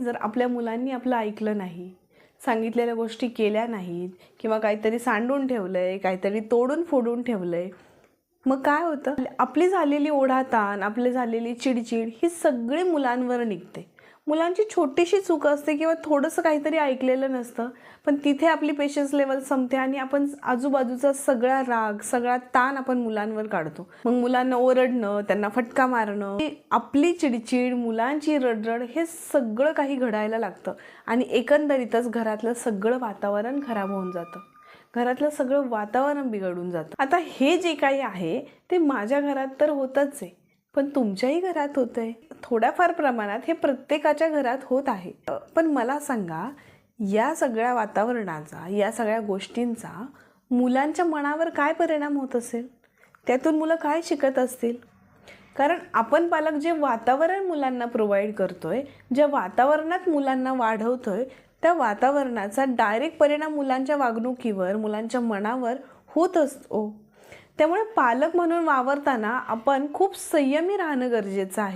जर आपल्या मुलांनी आपलं ऐकलं नाही, सांगितलेल्या गोष्टी केल्या नाहीत किंवा काहीतरी सांडून ठेवलंय, काहीतरी तोडून फोडून ठेवलंय, मग काय होतं? आपली झालेली ओढाताण, आपली झालेली चिडचिड ही सगळी मुलांवर निघते. मुलांची छोटीशी चूक असते किंवा थोडंसं काहीतरी ऐकलेलं नसतं, पण तिथे आपली पेशन्स लेवल संपते आणि आपण आजूबाजूचा सगळा राग, सगळा ताण आपण मुलांवर काढतो. मग मुलांना ओरडणं, त्यांना फटका मारणं, आपली चिडचिड, मुलांची रडरड हे सगळं काही घडायला लागतं आणि एकंदरीतच घरातलं सगळं वातावरण खराब होऊन जातं. घरातलं सगळं वातावरण बिघडून जातं. आता हे जे काही आहे ते माझ्या घरात तर होतच आहे, पण तुमच्याही घरात होतंय. थोड्याफार प्रमाणात हे प्रत्येकाच्या घरात होत आहे. पण मला सांगा, या सगळ्या वातावरणाचा, या सगळ्या गोष्टींचा मुलांच्या मनावर काय परिणाम होत असेल? त्यातून मुलं काय शिकत असतील? कारण आपण पालक जे वातावरण मुलांना प्रोव्हाइड करतोय, ज्या वातावरणात मुलांना वाढवतोय, त्या वातावरणाचा डायरेक्ट परिणाम मुलांच्या वागणुकीवर, मुलांच्या मनावर होत असतो. त्यामुळे पालक म्हणून वावरताना आपण खूप संयमी राहणं गरजेचं आहे.